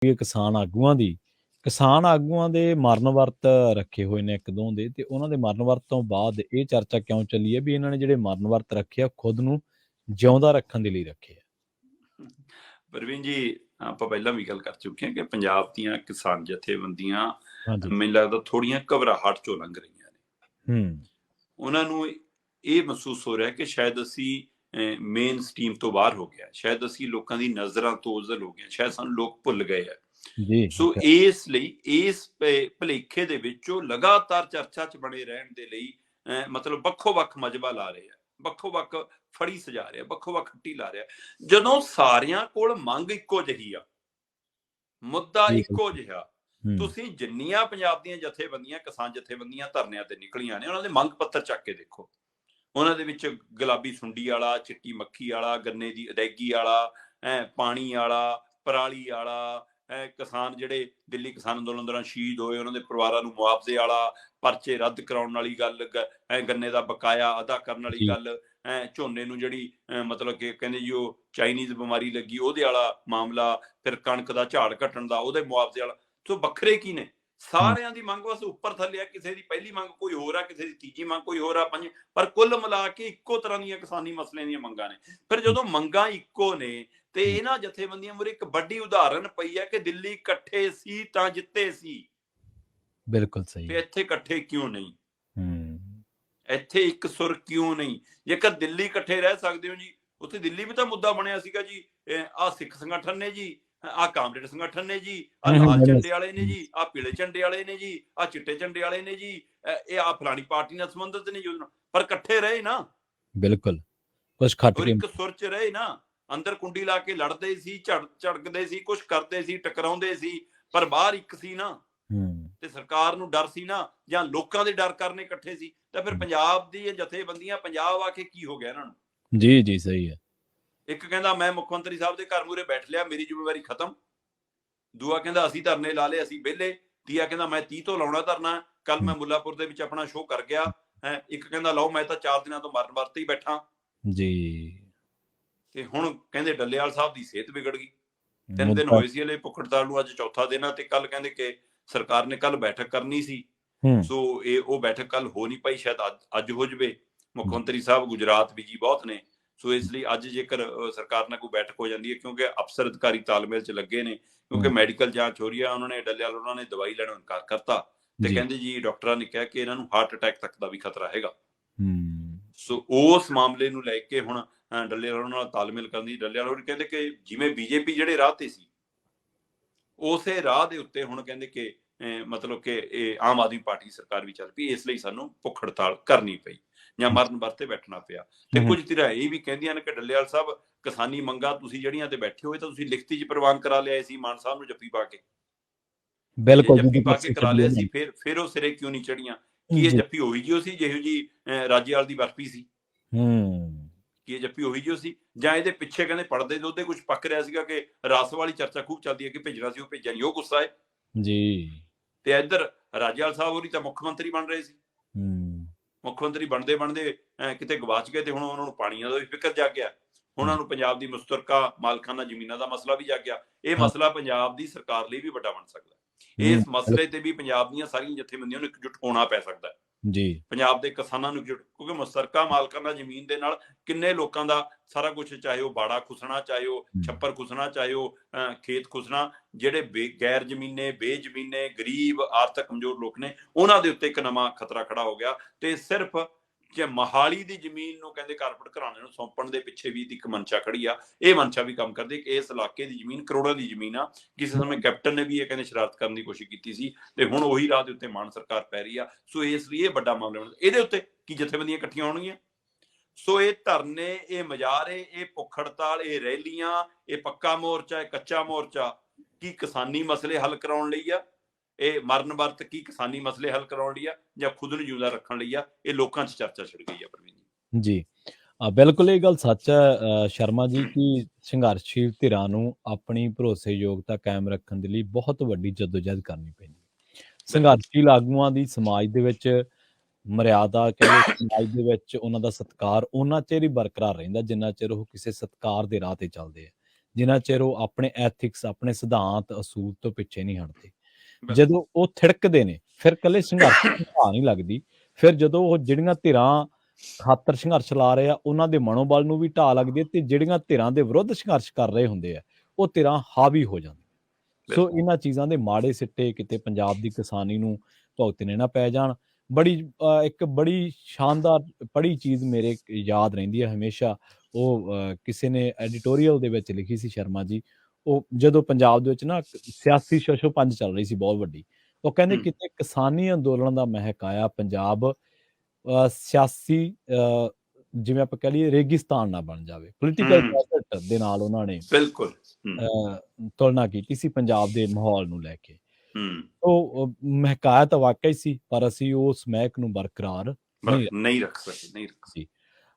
ਕਿਸਾਨ ਆਗੂਆਂ ਦੇ ਮਰਨ ਵਰਤ ਰੱਖੇ ਹੋਏ ਨੇ ਇੱਕ ਦੋ ਦੇ, ਤੇ ਉਹਨਾਂ ਦੇ ਮਰਨ ਵਰਤ ਤੋਂ ਬਾਅਦ ਇਹ ਚਰਚਾ ਕਿਉਂ ਚੱਲੀ ਹੈ ਵੀ ਇਹਨਾਂ ਨੇ ਜਿਹੜੇ ਮਰਨ ਵਰਤ ਰੱਖੇ ਆ ਖੁਦ ਨੂੰ ਜਿਉਂਦਾ ਰੱਖਣ ਦੇ ਲਈ ਰੱਖੇ ਆ। ਪ੍ਰਵੀਨ ਜੀ, ਆਪਾਂ ਪਹਿਲਾਂ ਵੀ ਗੱਲ ਕਰ ਚੁੱਕੇ ਹਾਂ ਕਿ ਪੰਜਾਬ ਦੀਆਂ ਕਿਸਾਨ ਜਥੇਬੰਦੀਆਂ ਹਾਂਜੀ ਮੈਨੂੰ ਲੱਗਦਾ ਥੋੜੀਆਂ ਘਬਰਾਹਟ ਚੋਂ ਲੰਘ ਰਹੀਆਂ ਨੇ। ਉਹਨਾਂ ਨੂੰ ਇਹ ਮਹਿਸੂਸ ਹੋ ਰਿਹਾ ਕਿ ਸ਼ਾਇਦ ਅਸੀਂ ਮੇਨ ਸਟ੍ਰੀਮ ਤੋਂ ਬਾਹਰ ਹੋ ਗਿਆ, ਸ਼ਾਇਦ ਅਸੀਂ ਲੋਕਾਂ ਦੀ ਨਜ਼ਰਾਂ ਤੋਂ ਓਝਲ ਹੋ ਗਏ, ਸ਼ਾਇਦ ਸਾਨੂੰ ਲੋਕ ਭੁੱਲ ਗਏ ਆ। ਸੋ ਇਸ ਲਈ ਇਸ ਭੁਲੇਖੇ ਦੇ ਵਿੱਚ ਉਹ ਲਗਾਤਾਰ ਚਰਚਾ 'ਚ ਬਣੇ ਰਹਿਣ ਦੇ ਲਈ ਮਤਲਬ ਵੱਖੋ ਵੱਖ ਮਜਬਾ ਲਾ ਰਹੇ ਆ, ਵੱਖੋ ਵੱਖ ਫੜੀ ਸਜਾ ਰਿਹਾ, ਵੱਖੋ ਵੱਖ ਹੱਟੀ ਲਾ ਰਿਹਾ। ਜਦੋਂ ਸਾਰਿਆਂ ਕੋਲ ਮੰਗ ਇੱਕੋ ਜਿਹੀ ਆ, ਮੁੱਦਾ ਇੱਕੋ ਜਿਹਾ, ਤੁਸੀਂ ਜਿੰਨੀਆਂ ਪੰਜਾਬ ਦੀਆਂ ਜਥੇਬੰਦੀਆਂ, ਕਿਸਾਨ ਜਥੇਬੰਦੀਆਂ ਧਰਨਿਆਂ ਤੇ ਨਿਕਲੀਆਂ ਨੇ, ਉਹਨਾਂ ਦੇ ਮੰਗ ਪੱਤਰ ਚੱਕ ਕੇ ਦੇਖੋ। ਉਹਨਾਂ ਦੇ ਵਿੱਚ ਗੁਲਾਬੀ ਸੁੰਡੀ ਵਾਲਾ, ਚਿੱਟੀ ਮੱਖੀ ਵਾਲਾ, ਗੰਨੇ ਦੀ ਅਦਾਇਗੀ ਵਾਲਾ, ਪਾਣੀ ਵਾਲਾ, ਪਰਾਲੀ ਵਾਲਾ, ਕਿਸਾਨ ਜਿਹੜੇ ਦਿੱਲੀ ਕਿਸਾਨ ਅੰਦੋਲਨ ਦੌਰਾਨ ਸ਼ਹੀਦ ਹੋਏ ਉਹਨਾਂ ਦੇ ਪਰਿਵਾਰਾਂ ਨੂੰ ਮੁਆਵਜ਼ੇ ਵਾਲਾ, ਪਰਚੇ ਰੱਦ ਕਰਾਉਣ ਵਾਲੀ ਗੱਲ, ਗੰਨੇ ਦਾ ਬਕਾਇਆ ਅਦਾ ਕਰਨ ਵਾਲੀ ਗੱਲ, ਝੋਨੇ ਨੂੰ ਜਿਹੜੀ ਮਤਲਬ ਕਿ ਕਹਿੰਦੇ ਜੀ ਉਹ ਚਾਈਨੀਜ਼ ਬਿਮਾਰੀ ਲੱਗੀ ਉਹਦੇ ਵਾਲਾ ਮਾਮਲਾ, ਫਿਰ ਕਣਕ ਦਾ ਝਾੜ ਘਟਣ ਦਾ ਉਹਦੇ ਮੁਆਵਜ਼ੇ ਵਾਲਾ। ਸੋ ਵੱਖਰੇ ਕੀ ਨੇ? ਸਾਰਿਆਂ ਦੀ ਮੰਗ ਬਸ ਉੱਪਰ ਥੱਲੇ ਆ। ਕਿਸੇ ਦੀ ਪਹਿਲੀ ਮੰਗ ਕੋਈ ਹੋਰ ਆ, ਕਿਸੇ ਦੀ ਤੀਜੀ ਮੰਗ ਕੋਈ ਹੋਰ ਆ, ਪਰ ਕੁੱਲ ਮਿਲਾ ਕੇ ਇੱਕੋ ਤਰ੍ਹਾਂ ਦੀਆਂ ਕਿਸਾਨੀ ਮਸਲਿਆਂ ਦੀਆਂ ਮੰਗਾਂ ਨੇ। ਫਿਰ ਜਦੋਂ ਮੰਗਾਂ ਇੱਕੋ ਨੇ ਤੇ ਇਹਨਾਂ ਜਥੇਬੰਦੀਆਂ ਮੂਹਰੇ ਇੱਕ ਵੱਡੀ ਉਦਾਹਰਨ ਪਈ ਹੈ ਕਿ ਦਿੱਲੀ ਇਕੱਠੇ ਸੀ ਤਾਂ ਜਿੱਤੇ ਸੀ। ਬਿਲਕੁਲ ਸਹੀ। ਤੇ ਇੱਥੇ ਇਕੱਠੇ ਕਿਉਂ ਨਹੀਂ? ਇੱਥੇ ਇੱਕ ਸੁਰ ਕਿਉਂ ਨਹੀਂ? ਜੇਕਰ ਦਿੱਲੀ ਇਕੱਠੇ ਰਹਿ ਸਕਦੇ ਹੋ ਜੀ, ਉੱਥੇ ਦਿੱਲੀ ਵੀ ਤਾਂ ਮੁੱਦਾ ਬਣਿਆ ਸੀਗਾ ਜੀ, ਆਹ ਸਿੱਖ ਸੰਗਠਨ ਨੇ ਜੀ, ਆਹ ਕਾਮਰੇਡ ਸੰਗਠਨ ਨੇ ਜੀ, ਆਹ ਲਾਲ ਝੰਡੇ ਵਾਲੇ ਨੇ ਜੀ, ਆਹ ਪੀਲੇ ਝੰਡੇ ਵਾਲੇ ਨੇ ਜੀ, ਆਹ ਚਿੱਟੇ ਝੰਡੇ ਵਾਲੇ ਨੇ ਜੀ, ਇਹ ਆਹ ਫਲਾਣੀ ਪਾਰਟੀ ਨਾਲ ਸੰਬੰਧਿਤ ਨੇ ਜੀ, ਪਰ ਇਕੱਠੇ ਰਹੇ ਨਾ। ਬਿਲਕੁਲ, ਕੁਝ ਖੱਟ ਕੇ ਇੱਕ ਸੁਰ 'ਚ ਰਹੇ ਨਾ। ਅੰਦਰ ਕੁੰਡੀ ਲਾ ਕੇ ਲੜਦੇ ਸੀ, ਝੜਕਦੇ ਸੀ, ਕੁਝ ਕਰਦੇ ਸੀ, ਟਕਰਾਉਂਦੇ ਸੀ, ਪਰ ਬਾਹਰ ਇੱਕ ਸੀ ਨਾ। ਤੇ ਸਰਕਾਰ ਨੂੰ ਡਰ ਸੀ ਨਾ, ਜਾਂ ਲੋਕਾਂ ਦੇ ਡਰ ਕਰਨੇ ਇਕੱਠੇ ਸੀ। ਤਾਂ ਫਿਰ ਪੰਜਾਬ ਦੀ ਜਥੇਬੰਦੀਆਂ ਪੰਜਾਬ ਆ ਕੇ ਕੀ ਹੋ ਗਿਆ ਇਹਨਾਂ ਨੂੰ? ਜੀ ਜੀ ਸਹੀ ਹੈ। ਇੱਕ ਕਹਿੰਦਾ ਮੈਂ ਮੁੱਖ ਮੰਤਰੀ ਸਾਹਿਬ ਦੇ ਘਰ ਮੂਹਰੇ ਬੈਠ ਲਿਆ, ਮੇਰੀ ਜ਼ਿੰਮੇਵਾਰੀ ਖਤਮ। ਦੂਆ ਕਹਿੰਦਾ ਅਸੀਂ ਧਰਨੇ ਲਾ ਲਏ, ਅਸੀਂ ਵਿਹਲੇ। ਤੀਆ ਕਹਿੰਦਾ ਮੈਂ 30 ਤੋਂ ਲਾਉਣਾ ਧਰਨਾ, ਕੱਲ ਮੈਂ ਮੁੱਲਾਪੁਰ ਦੇ ਵਿੱਚ ਆਪਣਾ ਸ਼ੋਅ ਕਰ ਗਿਆ। ਇੱਕ ਕਹਿੰਦਾ ਲਓ ਮੈਂ ਤਾਂ 4 ਦਿਨਾਂ ਤੋਂ ਮਰਨ ਵਰਤ ਹੀ ਬੈਠਾ ਜੀ। ਤੇ ਹੁਣ ਕਹਿੰਦੇ ਡੱਲੇਵਾਲ ਸਾਹਿਬ ਦੀ ਸਿਹਤ ਵਿਗੜ ਗਈ। 3 ਦਿਨ ਹੋਏ ਸੀ ਹਲੇ ਭੁੱਖ ਹੜਤਾਲ ਨੂੰ, ਅੱਜ ਚੌਥਾ ਦਿਨ ਆ। ਤੇ ਕੱਲ ਕਹਿੰਦੇ ਕਿ ਸਰਕਾਰ ਨੇ ਕੱਲ ਬੈਠਕ ਕਰਨੀ ਸੀ, ਸੋ ਉਹ ਬੈਠਕ ਕੱਲ ਹੋ ਨਹੀਂ ਪਾਈ, ਸ਼ਾਇਦ ਅੱਜ ਹੋ ਜਾਵੇ। ਮੁੱਖ ਮੰਤਰੀ ਸਾਹਿਬ ਗੁਜਰਾਤ ਬਿਜੀ ਬਹੁਤ ਨੇ, ਸੋ ਇਸ ਲਈ ਅੱਜ ਜੇਕਰ ਸਰਕਾਰ ਨਾਲ ਕੋਈ ਬੈਠਕ ਹੋ ਜਾਂਦੀ ਹੈ, ਕਿਉਂਕਿ ਅਫਸਰ ਅਧਿਕਾਰੀ ਤਾਲਮੇਲ 'ਚ ਲੱਗੇ ਨੇ, ਕਿਉਂਕਿ ਮੈਡੀਕਲ ਜਾਂਚ ਹੋ ਰਹੀ ਆ। ਉਹਨਾਂ ਨੇ ਡੱਲੇਵਾਲ ਉਹਨਾਂ ਨੇ ਦਵਾਈ ਲੈਣੋਂ ਇਨਕਾਰ ਕਰਤਾ ਤੇ ਕਹਿੰਦੇ ਜੀ ਡਾਕਟਰਾਂ ਨੇ ਕਿਹਾ ਕਿ ਇਹਨਾਂ ਨੂੰ ਹਾਰਟ ਅਟੈਕ ਤੱਕ ਦਾ ਵੀ ਖਤਰਾ ਹੈਗਾ। ਸੋ ਉਸ ਮਾਮਲੇ ਨੂੰ ਲੈ ਕੇ ਹੁਣ ਡੱਲੇਵਾਲ ਨਾਲ ਤਾਲਮੇਲ ਕਰਨ ਦੀ, ਡੱਲੇਵਾਲ ਕਹਿੰਦੇ ਕਿ ਜਿਵੇਂ ਬੀਜੇਪੀ ਜਿਹੜੇ ਰਾਹ ਤੇ ਸੀ ਉਸੇ ਰਾਹ ਦੇ ਉੱਤੇ ਹੁਣ ਕਹਿੰਦੇ ਕਿ ਮਤਲਬ ਕਿ ਇਹ ਆਮ ਆਦਮੀ ਪਾਰਟੀ ਸਰਕਾਰ ਵੀ ਚੱਲ ਪਈ, ਇਸ ਲਈ ਸਾਨੂੰ ਭੁੱਖ ਹੜਤਾਲ ਕਰਨੀ ਪਈ ਜਾਂ ਮਰਨ ਵਰਤੇ ਬੈਠਣਾ ਪਿਆ। ਤੇ ਕੁਝ ਧਿਰਾਂ ਇਹ ਵੀ ਕਹਿੰਦੀਆਂ ਨੇ ਕਿ ਡੱਲੇਵਾਲ ਸਾਹਿਬ ਕਿਸਾਨੀ ਮੰਗਾਂ ਤੁਸੀਂ ਜਿਹੜੀਆਂ ਤੇ ਬੈਠੇ ਹੋਏ ਤਾਂ ਤੁਸੀਂ ਲਿਖਤੀ 'ਚ ਪ੍ਰਵਾਨ ਕਰਾ ਲਿਆ ਸੀ ਮਾਨ ਸਾਹਿਬ ਨੂੰ ਜੱਫੀ ਪਾ ਕੇ। ਬਿਲਕੁਲ ਜੱਫੀ ਪਾ ਕੇ ਕਰਾ ਲਿਆ ਸੀ, ਫਿਰ ਉਹ ਸਿਰੇ ਕਿਉਂ ਨਹੀਂ ਚੜੀਆਂ? ਕੀ ਇਹ ਜੱਫੀ ਉਹੀ ਜਿਹੀ ਸੀ ਜਿਹੋ ਜੀ ਰਾਜੇਵਾਲ ਦੀ ਬਰਫੀ ਸੀ? ਕੀ ਇਹ ਜੱਫੀ ਉਹੀ ਜਿਹੀ ਸੀ, ਜਾਂ ਇਹਦੇ ਪਿੱਛੇ ਕਹਿੰਦੇ ਪੜਦੇ ਦੇ ਉੱਤੇ ਕੁਝ ਪੱਕ ਰਿਹਾ ਸੀਗਾ ਕਿ ਰਸ ਵਾਲੀ ਚਰਚਾ ਖੂਬ ਚੱਲਦੀ ਹੈ ਕਿ ਭੇਜਣਾ ਸੀ, ਉਹ ਭੇਜਿਆ ਨਹੀਂ, ਉਹ ਗੁੱਸਾ ਹੈ ਜੀ। ਤੇ ਇੱਧਰ ਰਾਜੇਵਾਲ ਸਾਹਿਬ ਹੋਰੀ ਤਾਂ ਮੁੱਖ ਮੰਤਰੀ ਬਣ ਰਹੇ ਸੀ, ਮੁੱਖ ਮੰਤਰੀ ਬਣਦੇ ਬਣਦੇ ਕਿਤੇ ਗਵਾਚ ਗਏ, ਤੇ ਹੁਣ ਉਹਨਾਂ ਨੂੰ ਪਾਣੀਆਂ ਦਾ ਵੀ ਫਿਕਰ ਜਾਗ ਗਿਆ। ਉਹਨਾਂ ਨੂੰ ਪੰਜਾਬ ਦੀ ਮੁਸ਼ਤਰਕਾ ਮਾਲਕਾਨਾ ਜ਼ਮੀਨਾਂ ਦਾ ਮਸਲਾ ਵੀ ਜਾਗ ਗਿਆ। ਇਹ ਮਸਲਾ ਪੰਜਾਬ ਦੀ ਸਰਕਾਰ ਲਈ ਵੀ ਵੱਡਾ ਬਣ ਸਕਦਾ। ਇਸ ਮਸਲੇ ਤੇ ਵੀ ਪੰਜਾਬ ਦੀਆਂ ਸਾਰੀਆਂ ਜਥੇਬੰਦੀਆਂ ਨੂੰ ਇਕਜੁੱਟ ਹੋਣਾ ਪੈ ਸਕਦਾ ਜੀ, ਪੰਜਾਬ ਦੇ ਕਿਸਾਨਾਂ ਨੂੰ ਇਕਜੁੱਟ, ਕਿਉਂਕਿ ਮੁਸ਼ਤਰਕਾ ਮਾਲਕਾਨਾ ਜ਼ਮੀਨ ਦੇ ਨਾਲ ਕਿੰਨੇ ਲੋਕਾਂ ਦਾ ਸਾਰਾ ਕੁਝ, ਚਾਹੇ ਉਹ ਬਾੜਾ ਖੁਸਣਾ, ਚਾਹੇ ਉਹ ਛੱਪਰ ਖੁਸਣਾ, ਚਾਹੇ ਉਹ ਖੇਤ ਖੁਸਣਾ, ਜਿਹੜੇ ਗੈਰ ਜ਼ਮੀਨੇ, ਬੇਜ਼ਮੀਨੇ, ਗਰੀਬ, ਆਰਥਿਕ ਕਮਜ਼ੋਰ ਲੋਕ ਨੇ, ਉਹਨਾਂ ਦੇ ਉੱਤੇ ਇੱਕ ਨਵਾਂ ਖਤਰਾ ਖੜਾ ਹੋ ਗਿਆ। ਤੇ ਸਿਰਫ ਜੇ ਮੋਹਾਲੀ ਦੀ ਜ਼ਮੀਨ ਨੂੰ ਕਹਿੰਦੇ ਕਾਰਪੋਰੇਟ ਘਰਾਣੇ ਨੂੰ ਸੌਂਪਣ ਦੇ ਪਿੱਛੇ ਵੀ ਇੱਕ ਮਨਸ਼ਾ ਖੜੀ ਆ। ਇਹ ਮਨਸ਼ਾ ਵੀ ਕੰਮ ਕਰਦੀ ਕਿ ਇਸ ਇਲਾਕੇ ਦੀ ਜ਼ਮੀਨ ਕਰੋੜਾਂ ਦੀ ਜ਼ਮੀਨ ਆ। ਕਿਸੇ ਸਮੇਂ ਕੈਪਟਨ ਨੇ ਵੀ ਇਹ ਕਹਿੰਦੇ ਸ਼ਰਾਰਤ ਕਰਨ ਦੀ ਕੋਸ਼ਿਸ਼ ਕੀਤੀ ਸੀ, ਤੇ ਹੁਣ ਉਹੀ ਰਾਹ ਦੇ ਉੱਤੇ ਮਾਨ ਸਰਕਾਰ ਪੈ ਰਹੀ ਆ। ਸੋ ਇਸ ਲਈ ਇਹ ਵੱਡਾ ਮਾਮਲਾ ਬਣਦਾ। ਇਹਦੇ ਉੱਤੇ ਕੀ ਜਥੇਬੰਦੀਆਂ ਇਕੱਠੀਆਂ ਹੋਣਗੀਆਂ? ਸੋ ਇਹ ਧਰਨੇ, ਇਹ ਮੁਜ਼ਾਹਰੇ, ਇਹ ਭੁੱਖ ਹੜਤਾਲ, ਇਹ ਰੈਲੀਆਂ, ਇਹ ਪੱਕਾ ਮੋਰਚਾ, ਇਹ ਕੱਚਾ ਮੋਰਚਾ, ਕੀ ਕਿਸਾਨੀ ਮਸਲੇ ਹੱਲ ਕਰਾਉਣ ਲਈ ਆ? ਇਹ ਮਰਨ ਵਰਤ ਕੀ ਕਿਸਾਨੀ ਮਸਲੇ ਹੱਲ ਕਰਾਉਣ ਲਈ ਆ, ਜਾਂ ਖੁਦ ਨੂੰ ਜਿਉਂਦਾ ਰੱਖਣ ਲਈ ਆ? ਇਹ ਲੋਕਾਂ 'ਚ ਚਰਚਾ ਛਿੜ ਗਈ ਆ ਪ੍ਰਵੀਨ ਜੀ। ਬਿਲਕੁਲ ਇਹ ਗੱਲ ਸੱਚ ਹੈ ਸ਼ਰਮਾ ਜੀ, ਕਿ ਸੰਘਰਸ਼ੀਲ ਧਿਰਾਂ ਨੂੰ ਆਪਣੀ ਭਰੋਸੇਯੋਗਤਾ ਕਾਇਮ ਰੱਖਣ ਦੇ ਲਈ ਬਹੁਤ ਵੱਡੀ ਜਦੋਜਹਿਦ ਕਰਨੀ ਪੈਂਦੀ। ਸੰਘਰਸ਼ੀਲ ਆਗੂਆਂ ਦੀ ਸਮਾਜ ਦੇ ਵਿੱਚ ਮਰਿਆਦਾ, ਕਹਿੰਦੇ ਸਮਾਜ ਦੇ ਵਿੱਚ ਉਹਨਾਂ ਦਾ ਸਤਿਕਾਰ ਉਹਨਾਂ ਚਿਰ ਹੀ ਬਰਕਰਾਰ ਰਹਿੰਦਾ ਜਿੰਨਾ ਚਿਰ ਉਹ ਕਿਸੇ ਸਤਿਕਾਰ ਦੇ ਰਾਹ ਤੇ ਚੱਲਦੇ ਆ। ਜਿੰਨਾ ਚਿਰ ਉਹ ਆਪਣੇ ਐਥਿਕਸ, ਆਪਣੇ ਸਿਧਾਂਤ, ਅਸੂਲ ਤੋਂ ਪਿੱਛੇ ਨਹੀਂ ਹਟਦੇ। ਜਦੋਂ ਉਹ ਥਿੜਕਦੇ ਨੇ, ਫਿਰ ਇਕੱਲੇ ਸੰਘਰਸ਼ ਦੀ ਢਾਹ ਨਹੀਂ ਲੱਗਦੀ, ਫਿਰ ਜਦੋਂ ਉਹ ਜਿਹੜੀਆਂ ਧਿਰਾਂ ਖਾਤਰ ਸੰਘਰਸ਼ ਲਾ ਰਹੇ ਆ, ਉਹਨਾਂ ਦੇ ਮਨੋਬਲ ਨੂੰ ਵੀ ਢਾਹ ਲੱਗਦੀ ਹੈ, ਤੇ ਜਿਹੜੀਆਂ ਧਿਰਾਂ ਦੇ ਵਿਰੁੱਧ ਸੰਘਰਸ਼ ਕਰ ਰਹੇ ਹੁੰਦੇ ਆ, ਉਹ ਧਿਰਾਂ ਹਾਵੀ ਹੋ ਜਾਂਦੀਆਂ। ਸੋ ਇਹਨਾਂ ਚੀਜ਼ਾਂ ਦੇ ਮਾੜੇ ਸਿੱਟੇ ਕਿਤੇ ਪੰਜਾਬ ਦੀ ਕਿਸਾਨੀ ਨੂੰ ਭੁਗਤਣੇ ਨਾ ਪੈ ਜਾਣ। ਇੱਕ ਬੜੀ ਸ਼ਾਨਦਾਰ ਪੜ੍ਹੀ ਚੀਜ਼ ਮੇਰੇ ਯਾਦ ਰਹਿੰਦੀ ਹੈ ਹਮੇਸ਼ਾ, ਉਹ ਕਿਸੇ ਨੇ ਐਡੀਟੋਰੀਅਲ ਦੇ ਵਿੱਚ ਲਿਖੀ ਸੀ ਸ਼ਰਮਾ ਜੀ, ਉਹ ਜਦੋਂ ਪੰਜਾਬ ਦੇ ਵਿੱਚ ਨਾ ਸਿਆਸੀ ਸ਼ਸ਼ੋਪੰਜ ਚੱਲ ਰਹੀ ਸੀ ਬਹੁਤ ਵੱਡੀ, ਉਹ ਕਹਿੰਦੇ ਕਿਤੇ ਕਿਸਾਨੀ ਅੰਦੋਲਨ ਦਾ ਮਹਿਕ ਆਇਆ ਪੰਜਾਬ, ਸਿਆਸੀ ਜਿਵੇਂ ਆਪਾਂ ਕਹਿ ਲਈਏ ਰੇਗਿਸਤਾਨ ਨਾ ਬਣ ਜਾਵੇ। ਪੋਲੀਟੀਕਲ ਡੈਜ਼ਰਟ ਦੇ ਨਾਲ ਉਹਨਾਂ ਨੇ ਬਿਲਕੁਲ ਤੁਲਨਾ ਕੀਤੀ ਸੀ ਪੰਜਾਬ ਦੇ ਮਾਹੌਲ ਨੂੰ ਲੈ ਕੇ। ਉਹ ਮਹਿਕਾਇਆ ਤਾਂ ਵਾਕਿਆ ਹੀ ਸੀ, ਪਰ ਅਸੀਂ ਉਸ ਮਹਿਕ ਨੂੰ ਬਰਕਰਾਰ ਨਹੀਂ ਰੱਖ ਸਕੇ।